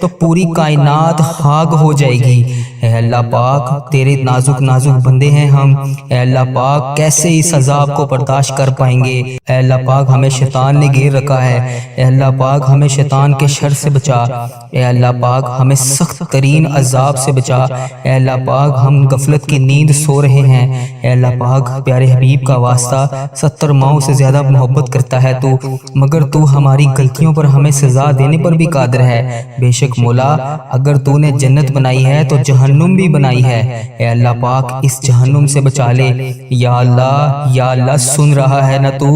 تو پوری کائنات خاک ہو جائے گی۔ اے اللہ پاک تیرے نازک نازک بندے ہیں ہم، اے اللہ پاک کیسے اس عذاب کو برداشت کر پائیں گے۔ اے اللہ پاک ہمیں شیطان نے گھیر رکھا ہے، اے اللہ پاک ہمیں شیطان کے شر سے بچا، اے اللہ پاک ہمیں سخت ترین عذاب سے بچا۔ اے اللہ پاک ہم غفلت کی نیند سو رہے ہیں، اے اللہ پاک پیارے حبیب کا واسطہ 70 ماؤں سے زیادہ محبت کرتا ہے تو، مگر تو ہماری غلطیوں پر ہمیں سزا دینے پر بھی قادر ہے۔ بے شک مولا اگر تو نے جنت بنائی ہے تو جہنم بھی بنائی ہے، اے اللہ پاک اس جہنم سے بچا لے۔ یا اللہ سن رہا ہے نا تو،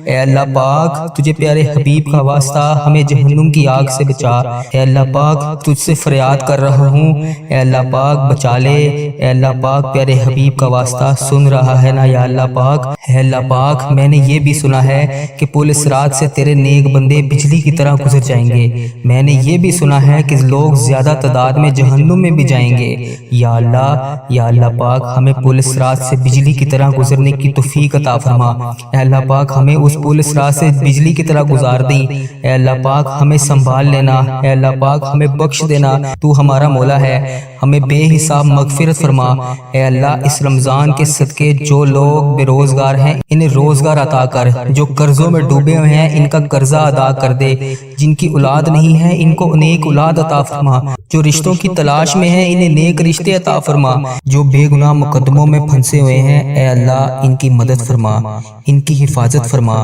اے اللہ پاک تجھے پیارے حبیب کا واسطہ ہمیں جہنم کی آگ سے بچا۔ اے اللہ پاک تجھ سے فریاد کر رہا ہوں، اے اللہ پاک بچا لے۔ اے اللہ پاک پیارے حبیب کا واسطہ سن رہا ہے نا یا اللہ پاک۔ اے اللہ پاک میں نے یہ بھی سنا ہے کہ پل صراط سے تیرے نیک بندے بجلی کی طرح گزر جائیں گے۔ میں نے یہ بھی سنا ہے کہ لوگ زیادہ تعداد میں جہنم میں بھی جائیں گے۔ یا اللہ پاک ہمیں پل صراط سے بجلی کی طرح گزرنے کی توفیق عطا فرما۔ اے اللہ پاک ہمیں اس پل صراط سے بجلی کی طرح گزار دیں۔ اے اللہ پاک ہمیں سنبھال لینا، اے اللہ پاک ہمیں بخش دینا، تو ہمارا مولا ہے، ہمیں بے حساب مغفرت فرما۔ اے اللہ اس رمضان کے صدقے جو لوگ بے روزگار ہیں انہیں روزگار عطا کر، جو قرضوں میں ڈوبے ہوئے ہیں ان کا قرضہ ادا کر دے، جن کی اولاد نہیں ہے ان کو نیک اولاد عطا فرما، جو رشتوں کی تلاش میں ہیں انہیں نیک رشتے عطا فرما، جو بے گناہ مقدموں میں پھنسے ہوئے ہیں اے اللہ ان کی مدد فرما، ان کی حفاظت فرما،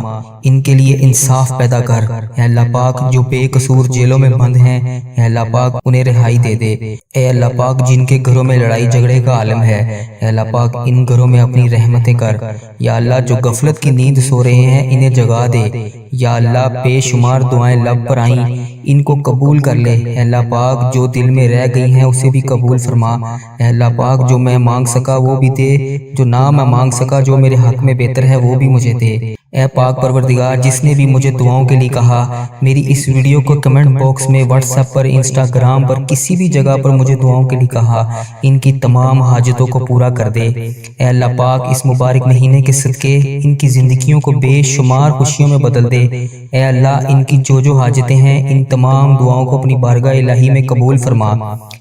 ان کے لیے انصاف پیدا کر۔ اے اللہ پاک جو بے قصور جیلوں میں بند ہیں اے اللہ پاک انہیں رہائی دے دے۔ اے اللہ پاک جن کے گھروں میں لڑائی جھگڑے کا عالم ہے اے اللہ پاک ان گھروں میں اپنی رحمتیں کر۔ یا اللہ جو غفلت کی نیند سو رہے ہیں انہیں جگا دے۔ یا اللہ بے شمار دعائیں لب پر آئیں ان کو قبول کر لے۔ اے اللہ پاک جو دل میں رہ گئی ہیں اسے بھی قبول فرما۔ اے اللہ پاک جو میں مانگ سکا وہ بھی دے، جو نہ میں مانگ سکا جو میرے حق میں بہتر ہے وہ بھی مجھے دے۔ اے پاک پروردگار جس نے بھی مجھے دعاؤں کے لیے کہا، میری اس ویڈیو کو کمنٹ باکس میں واٹس ایپ پر انسٹاگرام پر کسی بھی جگہ پر مجھے دعاؤں کے لیے کہا، ان کی تمام حاجتوں کو پورا کر دے۔ اے اللہ پاک اس مبارک مہینے کے صدقے ان کی زندگیوں کو بے شمار خوشیوں میں بدل دے۔ اے اللہ ان کی جو حاجتیں ہیں ان تمام دعاؤں کو اپنی بارگاہ الہی میں قبول فرما۔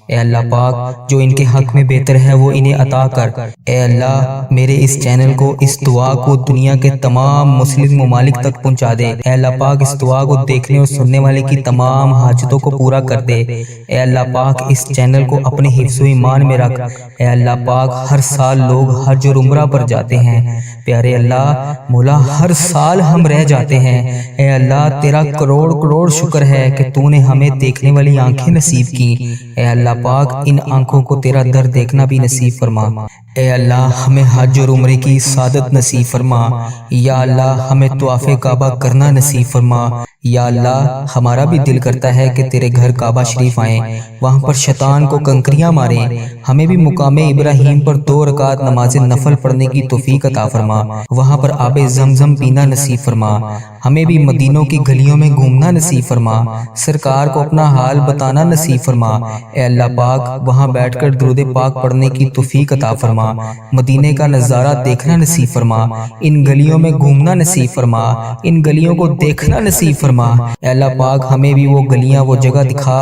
اے اللہ پاک جو ان کے حق میں بہتر ہے وہ انہیں عطا کر۔ اے اللہ میرے اس چینل کو، اس دعا کو دنیا کے تمام مسلم ممالک تک پہنچا دے۔ اے اللہ پاک اس دعا کو دیکھنے اور سننے والے کی تمام حاجتوں کو پورا کر دے۔ اے اللہ پاک اس چینل کو اپنے حفظ و ایمان میں رکھ۔ اے اللہ پاک ہر سال لوگ حج اور عمرہ پر جاتے ہیں، پیارے اللہ مولا ہر سال ہم رہ جاتے ہیں۔ اے اللہ تیرا کروڑ شکر ہے کہ تو نے ہمیں دیکھنے والی آنکھیں نصیب کی۔ اے اللہ پاک ان آنکھوں کو تیرا در دیکھنا بھی نصیب فرما۔ اے اللہ ہمیں حج اور عمرے کی سعادت نصیب فرما۔ یا اللہ ہمیں طواف کعبہ کرنا نصیب فرما۔ یا اللہ ہمارا بھی دل کرتا ہے کہ تیرے گھر کعبہ شریف آئیں، وہاں پر شیطان کو کنکریاں ماریں، ہمیں بھی مقام ابراہیم پر 2 رکعت نماز نفل پڑھنے کی توفیق عطا فرما، وہاں پر آب زمزم پینا نصیب فرما، ہمیں بھی مدینوں کی گلیوں میں گھومنا نصیب فرما، سرکار کو اپنا حال بتانا نصیب فرما۔ اے اللہ پاک وہاں بیٹھ کر درود پاک پڑھنے کی توفیق عطا فرما، مدینے کا نظارہ دیکھنا نصیب فرما، ان گلیوں میں گھومنا نصیب فرما، ان گلیوں کو دیکھنا نصیب فرما۔ اے اللہ پاک ہمیں بھی وہ گلیاں وہ جگہ دکھا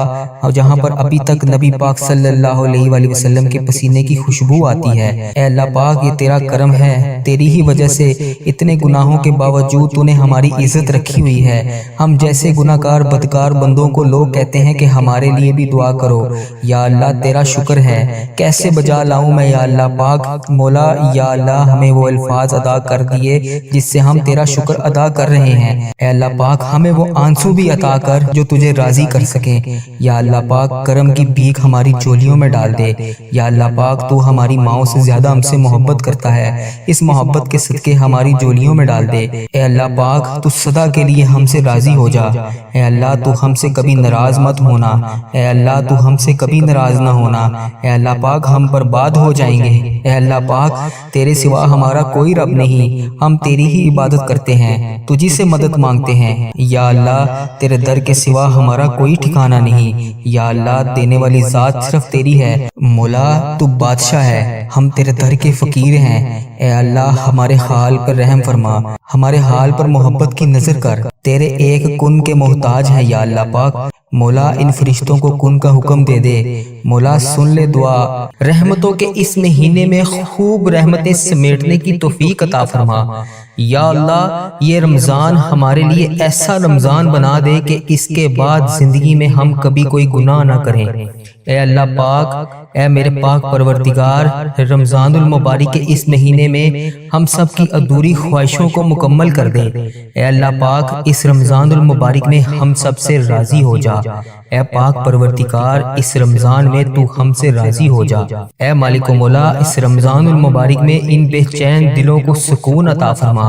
جہاں پر ابھی تک نبی پاک صلی اللہ علیہ وآلہ وسلم کے پسینے کی خوشبو آتی ہے۔ اے اللہ پاک یہ تیرا کرم ہے، تیری ہی وجہ سے اتنے گناہوں کے باوجود تو نے ہماری عزت رکھی ہوئی ہے۔ ہم جیسے گناہگار بدکار بندوں کو لوگ کہتے ہیں کہ ہمارے لیے بھی دعا کرو۔ یا اللہ تیرا شکر ہے، کیسے بجا لاؤں میں یا اللہ پاک مولا۔ یا اللہ ہمیں وہ الفاظ ادا کر دیے جس سے ہم تیرا شکر ادا کر رہے ہیں۔ اے اللہ پاک ہمیں وہ آنسو بھی عطا کر جو تجھے راضی کر سکیں۔ یا اللہ پاک کرم کی بھیک ہماری چولیوں میں ڈال دے۔ یا اللہ پاک تو ہماری ماؤں سے زیادہ ہم سے محبت کرتا ہے، اس محبت کے صدقے ہماری چولیوں میں ڈال دے۔ اے اللہ پاک تو سدا کے لیے ہم سے راضی ہو جا۔ اے اللہ تو ہم سے کبھی ناراض مت ہونا۔ اے اللہ تو ہم سے کبھی کبھی ناراض نہ ہونا۔ اے اللہ پاک ہم برباد ہو جائیں گے۔ اے اللہ پاک تیرے سوا ہمارا کوئی رب نہیں، ہم تیری ہی عبادت کرتے ہیں، تجھی سے مدد مانگتے ہیں۔ یا اللہ تیرے در کے سوا ہمارا کوئی ٹھکانہ نہیں۔ یا اللہ دینے والی ذات صرف تیری ہے۔ مولا تو بادشاہ ہے، ہم تیرے در کے فقیر ہیں۔ اے اللہ ہمارے حال پر رحم فرما، ہمارے حال پر محبت کی نظر کر، تیرے ایک کن کے محتاج ہیں یا اللہ پاک۔ مولا ان فرشتوں کو کن کا حکم دے دے۔ مولا سن لے دعا، رحمتوں کے اس مہینے میں خوب رحمتیں سمیٹنے کی توفیق عطا فرما۔ یا اللہ یہ رمضان ہمارے لیے ایسا رمضان بنا دے کہ اس کے بعد زندگی میں ہم کبھی کوئی گناہ نہ کریں۔ اے اللہ پاک، اے میرے پاک پروردگار، رمضان المبارک کے اس مہینے میں ہم سب کی ادھوری خواہشوں کو مکمل کر دے۔ اے اللہ پاک اس رمضان المبارک میں ہم سب سے راضی ہو جا۔ اے پاک پروردگار اس رمضان میں تو ہم سے راضی ہو جا۔ اے مالک و مولا اس رمضان المبارک میں ان بے چین دلوں کو سکون عطا فرما۔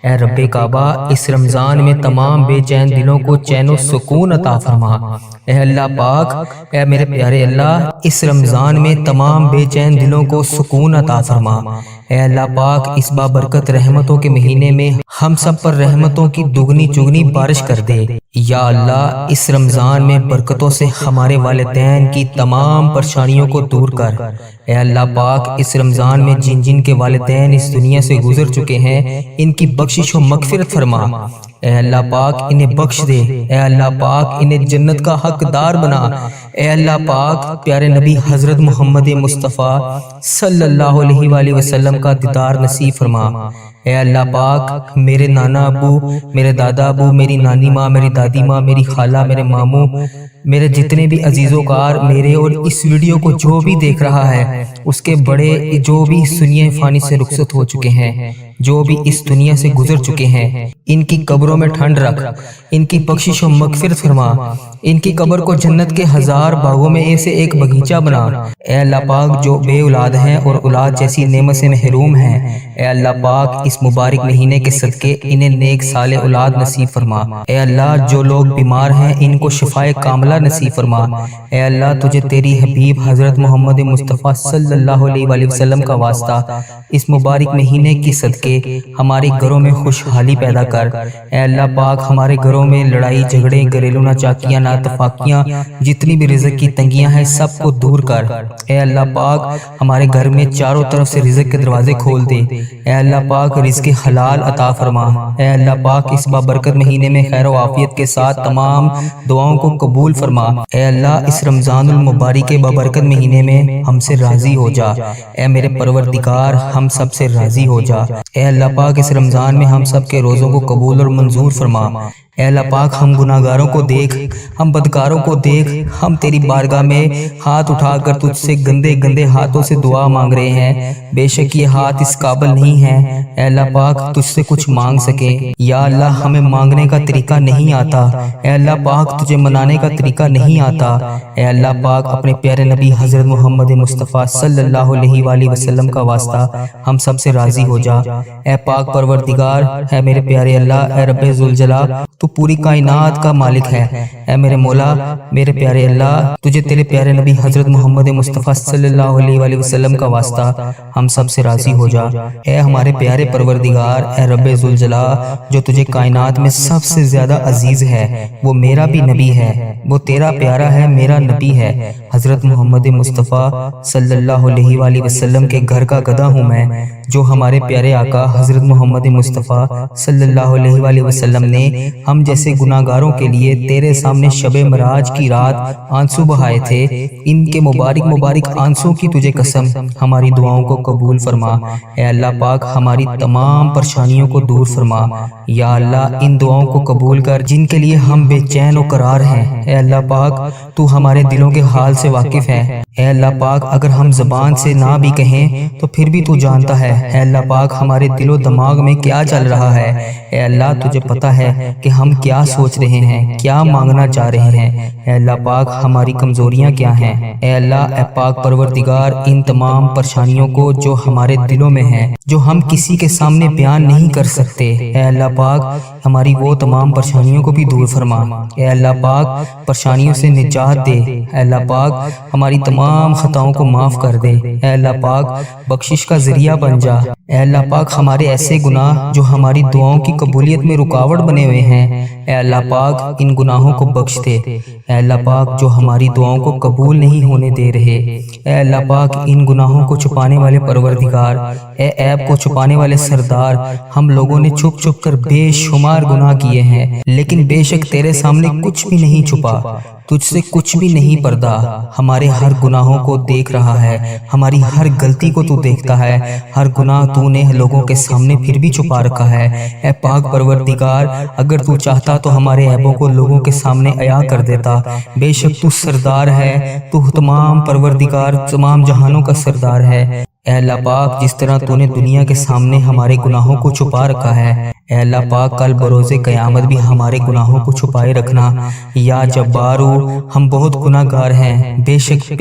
اے رب کعبہ اس رمضان میں تمام بے چین دلوں کو چین و سکون عطا فرما۔ اے اللہ پاک، اے میرے پیارے اللہ اس رمضان میں تمام بے چین دلوں کو سکون عطا فرما۔ اے اللہ پاک اس بابرکت رحمتوں کے مہینے میں ہم سب پر رحمتوں کی دگنی چگنی بارش کر دے۔ یا اللہ اس رمضان میں برکتوں سے ہمارے والدین کی تمام پریشانیوں کو دور کر۔ اے اللہ پاک اس رمضان میں جن جن کے والدین اس دنیا سے گزر چکے ہیں ان کی بخشش و مغفرت فرما۔ اے اللہ پاک انہیں بخش دے۔ اے اللہ پاک انہیں جنت کا حقدار بنا۔ اے اللہ پاک پیارے نبی حضرت محمد مصطفیٰ صلی اللہ علیہ وآلہ وسلم کا دیدار نصیب فرما۔ اے اللہ پاک میرے نانا ابو، میرے دادا ابو، میری نانی ماں، میری دادی ماں، میری خالہ، میرے ماموں، میرے جتنے بھی عزیز و کار میرے اور اس ویڈیو کو جو بھی دیکھ رہا ہے، اس کے بڑے جو بھی اس دنیا فانی سے رخصت ہو چکے ہیں، جو بھی اس دنیا سے گزر چکے ہیں، ان کی قبروں میں ٹھنڈ رکھ، ان کی بخشش و مغفرت فرما، ان کی قبر کو جنت کے 1000 باغوں میں سے ایک باغیچہ بنا۔ اے اللہ پاک جو بے اولاد ہیں اور اولاد جیسی نعمت سے محروم ہیں، اے اللہ پاک اس مبارک مہینے کے صدقے انہیں نیک صالح اولاد نصیب فرما۔ اے اللہ جو لوگ بیمار ہیں ان کو شفائے کاملہ نصیب فرما۔ اے اللہ تجھے تیری حبیب حضرت محمد مصطفیٰ صلی اللہ علیہ وآلہ وسلم کا واسطہ اس مبارک مہینے کی صدقے ہمارے گھروں میں خوشحالی پیدا کر۔ اے اللہ پاک ہمارے گھروں میں لڑائی جھگڑے، گھریلو ناچاکیاں، ناتفاقیاں، جتنی بھی رزق کی تنگیاں ہیں سب کو دور کر۔ اے اللہ پاک ہمارے گھر میں چاروں طرف سے رزق کے دروازے کھول دے۔ اے اللہ پاک رزق حلال عطا فرما۔ اے اللہ پاک اس بابرکت مہینے میں خیر و عافیت کے ساتھ تمام دعاؤں کو قبول فرما۔ اے اللہ اس رمضان المبارک کے بابرکت مہینے میں ہم سے راضی ہو جا۔ اے میرے پروردگار ہم سب سے راضی ہو جا۔ اے اللہ پاک اس رمضان میں ہم سب کے روزوں کو قبول اور منظور فرما۔ اے اللہ پاک ہم گناہ گاروں کو دیکھ، ہم بدکاروں کو دیکھ، ہم تیری بارگاہ میں ہاتھ اٹھا کر تجھ سے گندے گندے ہاتھوں سے دعا مانگ رہے ہیں۔ بے شک یہ ہاتھ اس قابل نہیں ہے اے اللہ پاک تجھ سے کچھ مانگ سکے۔ یا اللہ ہمیں مانگنے کا طریقہ نہیں آتا، اے اللہ پاک تجھے منانے کا طریقہ نہیں آتا۔ اے اللہ پاک اپنے پیارے نبی حضرت محمد مصطفیٰ صلی اللہ علیہ وآلہ وسلم کا واسطہ ہم سب سے راضی ہو جا۔ اے پاک پروردگار، اے میرے پیارے اللہ، اے رب ذوالجلال، تو پوری کائنات کا مالک ہے۔ اے میرے مولا، میرے پیارے اللہ، تجھے تیرے پیارے نبی حضرت محمد مصطفیٰ صلی اللہ علیہ وآلہ وسلم کا واسطہ ہم سب سے راضی ہو جا۔ اے ہمارے پیارے پروردگار، اے رب ذوالجلال، جو تجھے کائنات میں سب سے زیادہ عزیز ہے، وہ میرا بھی نبی ہے، وہ تیرا پیارا ہے، میرا نبی ہے، حضرت محمد مصطفیٰ صلی اللہ علیہ وآلہ وسلم کے گھر کا گدھا ہوں میں، جو ہمارے پیارے آقا حضرت محمد مصطفیٰ صلی اللہ علیہ وآلہ وسلم نے ہم جیسے گناہ گاروں کے لیے تیرے سامنے شب معراج کی رات آنسو بہائے تھے۔ ان کے مبارک مبارک آنسو کی تجھے قسم ہماری دعاؤں کو قبول فرما۔ اے اللہ پاک ہماری تمام پریشانیوں کو دور فرما۔ یا اللہ ان دعاؤں کو قبول کر جن کے لیے ہم بے چین و قرار ہیں۔ اے اللہ پاک تو ہمارے دلوں کے حال سے واقف ہے۔ اے اللہ پاک اگر ہم زبان سے نہ بھی کہیں تو پھر بھی تو جانتا ہے۔ اے اللہ پاک ہمارے دل و دماغ میں کیا چل رہا ہے۔ اے اللہ تجھے پتہ ہے کہ ہم کیا سوچ رہے ہیں، کیا مانگنا چاہ رہے ہیں۔ اے اللہ پاک ہماری کمزوریاں کیا ہیں۔ اے اللہ اے پاک پروردگار ان تمام پریشانیوں کو جو ہمارے دلوں میں ہیں، جو ہم کسی کے سامنے بیان نہیں کر سکتے، اے اللہ پاک ہماری وہ تمام پریشانیوں کو بھی دور فرما۔ اے اللہ پاک پریشانیوں سے نجات دے۔ اے اللہ پاک ہماری تمام خطاؤں کو معاف کر دے۔ اے اللہ پاک بخشش کا ذریعہ بن جا۔ اے اللہ پاک ہمارے ایسے گناہ جو ہماری دعاؤں کی قبولیت میں رکاوٹ بنے ہوئے ہیں، اے اللہ پاک ان گناہوں کو بخش دے۔ اے اللہ پاک جو ہماری دعاؤں کو قبول نہیں ہونے دے رہے، اے اللہ پاک ان گناہوں کو چھپانے والے پروردگار، اے عیب کو چھپانے والے سردار، ہم لوگوں نے چھپ چھپ کر بے شمار گناہ کیے ہیں، لیکن بے شک تیرے سامنے کچھ بھی نہیں چھپا، تجھ سے کچھ بھی نہیں پردہ۔ ہمارے ہر گناہوں کو دیکھ رہا ہے، ہماری ہر غلطی کو تو دیکھتا ہے، ہر گناہ تو نے لوگوں کے سامنے پھر بھی چھپا رکھا ہے۔ اے پاک پروردگار اگر تو چاہتا تو ہمارے عیبوں کو لوگوں کے سامنے عیاں کر دیتا۔ بے شک تو سردار ہے، تو تمام پروردگار تمام جہانوں کا سردار ہے۔ اے اللہ پاک جس طرح تو نے دنیا کے سامنے ہمارے گناہوں کو چھپا رکھا ہے، اے اللہ پاک کل بروز قیامت بھی ہمارے گناہوں کو چھپائے رکھنا۔ یا جبارو ہم بہت گناہ گار ہیں، بے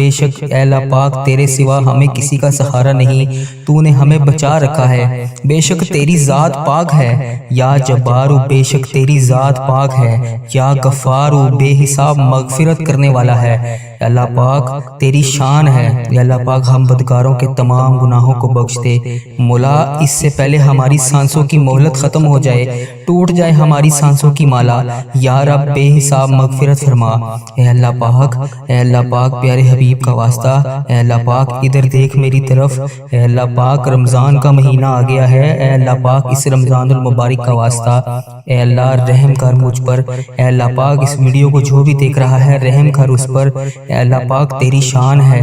شک اے اللہ پاک تیرے سوا ہمیں کسی کا سہارا نہیں، تو نے ہمیں بچا رکھا ہے۔ بے شک تیری ذات پاک ہے۔ یا جبارو بے شک تیری ذات پاک ہے۔ یا غفارو بے حساب مغفرت کرنے والا ہے۔ اللہ پاک تیری شان ہے۔ یا اللہ پاک ہم بدکاروں کے تمام گناہوں کو بخش دے۔ مولا اس سے پہلے ہماری سانسوں کی مہلت ختم ہو جائے، ٹوٹ جائے ہماری سانسوں کی مالا، یا رب بے حساب مغفرت فرما۔ اے اللہ پاک پیارے حبیب کا واسطہ، اے اللہ پاک ادھر دیکھ میری طرف۔ اے اللہ پاک رمضان کا مہینہ آ گیا ہے، اے اللہ پاک اس رمضان المبارک کا واسطہ، اے اللہ رحم کر مجھ پر۔ اے اللہ پاک اس ویڈیو کو جو بھی دیکھ رہا ہے رحم کر اس پر۔ اے اللہ پاک تیری شان ہے،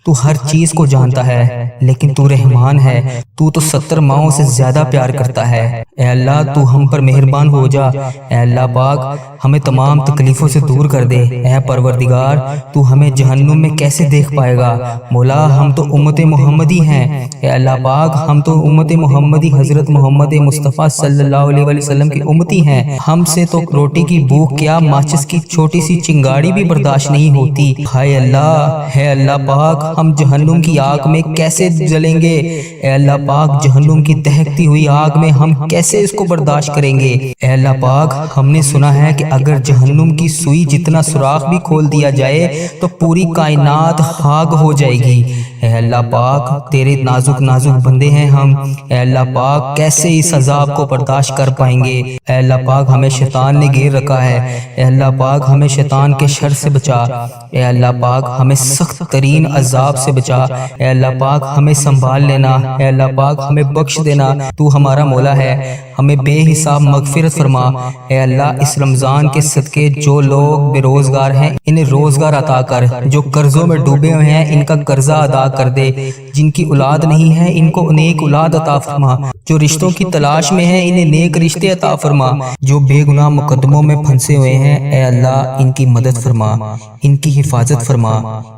تو ہر چیز کو جانتا ہے، لیکن تو رحمان ہے، تو 70 ماؤں سے زیادہ پیار کرتا ہے۔ اے اللہ تو ہم پر مہربان ہو جا۔ اے اللہ پاک ہمیں تمام تکلیفوں سے دور کر دے۔ اے پروردگار تو ہمیں جہنم میں کیسے دیکھ پائے گا؟ مولا ہم تو امت محمدی ہیں۔ اے اللہ پاک ہم تو امت محمدی حضرت محمد مصطفیٰ صلی اللہ علیہ وسلم کی امتی ہیں، ہم سے تو روٹی کی بھوک کیا ماچس کی چھوٹی سی چنگاڑی بھی برداشت نہیں ہوتی۔ ہائے اللہ، ہے اللہ پاک ہم جہنم کی آگ میں کیسے جلیں گے؟ اے اللہ پاک جہنم کی دہکتی ہوئی آگ میں ہم کیسے اس کو برداشت کریں گے؟ اے اللہ پاک ہم نے سنا ہے کہ اگر جہنم کی سوئی جتنا سوراخ بھی کھول دیا جائے تو پوری کائنات خاک ہو جائے گی۔ اے اللہ پاک تیرے نازک بندے ہیں ہم، اے اللہ پاک کیسے اس عذاب کو برداشت کر پائیں گے؟ اے اللہ پاک ہمیں شیطان نے گھیر رکھا ہے، اے اللہ پاک ہمیں شیطان کے شر سے بچا۔ اے اللہ پاک ہمیں سخت ترین عذاب سے بچا۔ اے اللہ پاک ہمیں سنبھال لینا، اے اللہ پاک ہمیں بخش دینا، تو ہمارا مولا ہے، ہمیں بے حساب مغفرت فرما۔ اے اللہ اس رمضان کے صدقے جو لوگ بے روزگار ہیں انہیں روزگار عطا کر، جو قرضوں میں ڈوبے ہوئے ہیں ان کا قرضہ ادا کر دے، جن کی اولاد نہیں ہے ان کو نیک اولاد عطا فرما، جو رشتوں کی تلاش میں ہیں انہیں نیک رشتے عطا فرما، جو بے گناہ مقدموں میں پھنسے ہوئے ہیں اے اللہ ان کی مدد فرما، ان کی حفاظت فرما،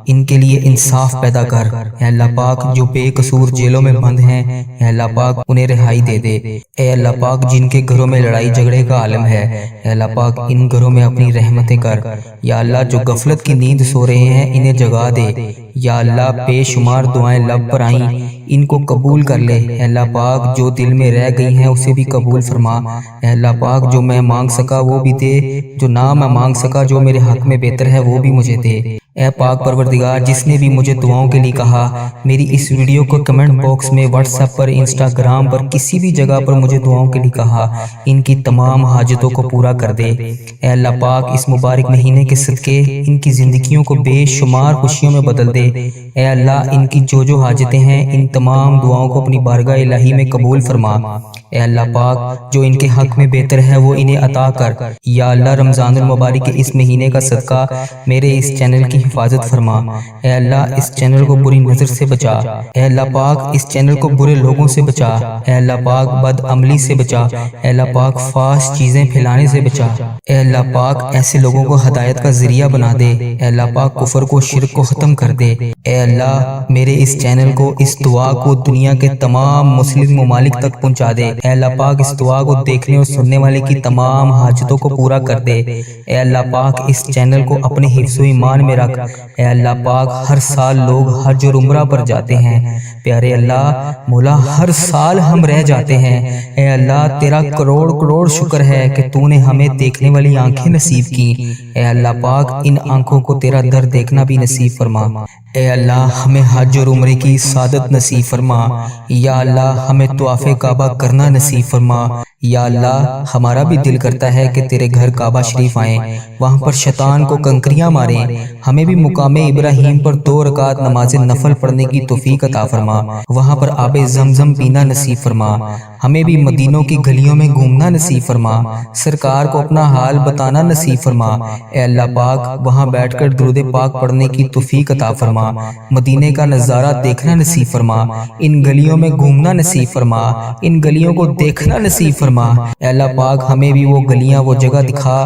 ان کے لیے انصاف پیدا کر۔ اے اللہ پاک جو بے قصور جیلوں میں بند ہیں اے اللہ پاک انہیں رہائی دے دے۔ اے اللہ پاک جن کے گھروں میں لڑائی جھگڑے کا عالم ہے اے اللہ پاک ان گھروں میں اپنی رحمتیں کر۔ یا اللہ جو غفلت کی نیند سو رہے ہیں انہیں جگا دے۔ یا اللہ بے شمار دعائیں لب پر آئیں ان کو قبول کر لے۔ اے اللہ پاک جو دل میں رہ گئی ہیں اسے بھی قبول فرما۔ اے اللہ پاک جو میں مانگ سکا وہ بھی دے، جو نہ میں مانگ سکا جو میرے حق میں بہتر ہے وہ بھی مجھے دے۔ اے پاک پروردگار جس نے بھی مجھے دعاؤں کے لیے کہا، میری اس ویڈیو کو کمنٹ باکس میں واٹس ایپ پر انسٹاگرام پر کسی بھی جگہ پر مجھے دعاؤں کے لیے کہا، ان کی تمام حاجتوں کو پورا کر دے۔ اے اللہ پاک اس مبارک مہینے کے صدقے ان کی زندگیوں کو بے شمار خوشیوں میں بدل دے۔ اے اللہ ان کی جو حاجتیں ہیں ان تمام دعاؤں کو اپنی بارگاہ الہی میں قبول فرما۔ اے اللہ پاک جو ان کے حق میں بہتر ہے وہ انہیں عطا کر۔ یا اللہ رمضان المبارک کے اس مہینے کا صدقہ میرے اس چینل کی حفاظت فرما۔ اے اللہ اس چینل کو بری نظر سے بچا۔ اے اللہ پاک اس چینل کو برے لوگوں سے بچا۔ اے اللہ پاک بد عملی سے بچا۔ اے اللہ پاک فحش چیزیں پھیلانے سے بچا۔ اے اللہ پاک ایسے لوگوں کو ہدایت کا ذریعہ بنا دے۔ اے اللہ پاک کفر کو شرک کو ختم کر دے۔ اے اللہ میرے اس چینل کو اس دعا کو دنیا کے تمام مسلم ممالک تک پہنچا دے۔ اے اللہ پاک اس دعا کو دیکھنے اور سننے والے کی تمام حاجتوں کو پورا کر دے۔ اے اللہ پاک اس چینل کو اپنے حفظ و ایمان میں رکھ۔ اے اللہ پاک ہر سال لوگ حج اور عمرہ پر جاتے ہیں۔ پیارے اللہ مولا ہر سال ہم رہ جاتے ہیں۔ اے اللہ تیرا کروڑ کروڑ شکر ہے کہ تو نے ہمیں دیکھنے والی آنکھیں نصیب کی۔ اے اللہ پاک ان آنکھوں کو تیرا در دیکھنا بھی نصیب فرما۔ اے اللہ ہمیں حج اور عمرے کی سعادت نصیب فرما۔ یا اللہ ہمیں طواف کعبہ کرنا نصیب فرما۔ یا اللہ ہمارا بھی دل کرتا ہے کہ تیرے گھر کعبہ شریف آئیں، وہاں پر شیطان کو کنکریاں ماریں۔ ہمیں بھی مقام ابراہیم پر 2 رکعت نماز نفل پڑھنے کی توفیق عطا فرما، وہاں پر آب زمزم پینا نصیب فرما۔ ہمیں بھی مدینوں کی گلیوں میں گھومنا نصیب فرما، سرکار کو اپنا حال بتانا نصیب فرما۔ اے اللہ پاک وہاں بیٹھ کر درود پاک پڑھنے کی توفیق عطا فرما، مدینے کا نظارہ دیکھنا نصیب فرما، ان گلیوں میں گھومنا نصیب فرما، ان گلیوں کو دیکھنا نصیب فرما۔ اے اللہ پاک ہمیں بھی وہ گلیاں وہ جگہ دکھا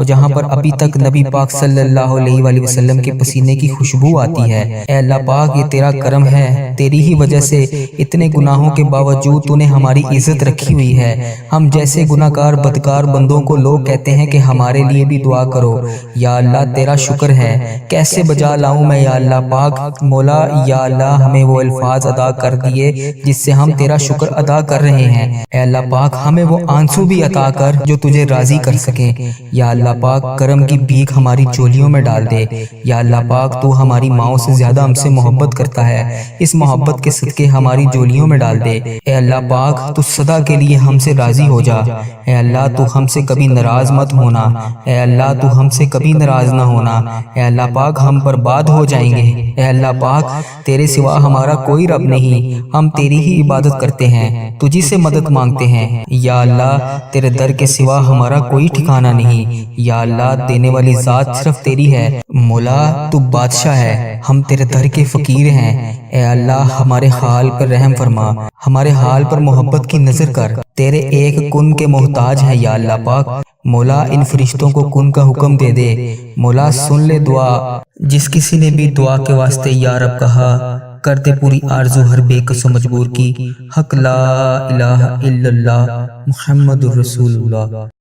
جہاں پر ابھی تک نبی پاک صلی اللہ علیہ وآلہ وسلم کے پسینے کی خوشبو آتی ہے۔ اے اللہ پاک یہ تیرا کرم ہے، تیری ہی وجہ سے اتنے گناہوں کے باوجود تو نے ہماری عزت رکھی ہوئی ہے۔ ہم جیسے گناہگار بدکار بندوں کو لوگ کہتے ہیں کہ ہمارے لیے بھی دعا کرو۔ یا اللہ تیرا شکر ہے، کیسے بجا لاؤں میں یا اللہ پاک مولا۔ یا اللہ ہمیں وہ الفاظ ادا کر دیے جس سے ہم تیرا شکر ادا کر رہے ہیں۔ اے اللہ پاک ہمیں وہ آنسو بھی عطا کر جو تجھے راضی کر سکیں۔ یا اللہ پاک کرم کی بھیک ہماری چولیوں میں ڈال دے۔ یا اللہ پاک تو ہماری ماؤں سے زیادہ ہم سے محبت کرتا ہے، اس محبت کے صدقے ہماری جولیوں میں ڈال دے۔ اے اللہ پاک تو سدا کے لیے ہم سے راضی ہو جا۔ اے اللہ تو ہم سے کبھی ناراض مت ہونا۔ اے اللہ تو ہم سے کبھی ناراض نہ ہونا۔ اے اللہ پاک ہم برباد ہو جائیں گے۔ اے اللہ پاک تیرے سوا ہمارا کوئی رب نہیں، ہم تیری ہی عبادت کرتے ہیں، تجھی سے مدد مانگتے ہیں۔ یا اللہ تیرے در کے سوا ہمارا کوئی ٹھکانہ نہیں۔ یا اللہ دینے والی ذات صرف تیری ہے، مولا تو بادشاہ ہے، ہم تیرے در کے فقیر ہیں۔ اے اللہ ہمارے حال پر رحم فرما، ہمارے حال پر محبت کی نظر کر، تیرے ایک کن کے محتاج ہے یا اللہ پاک۔ مولا ان فرشتوں کو کن کا حکم دے دے، مولا سن لے دعا۔ جس کسی نے بھی دعا کے واسطے یا رب کہا، کر دے پوری آرزو ہر بے کس و مجبور کی۔ حق لا الہ الا اللہ محمد الرسول اللہ۔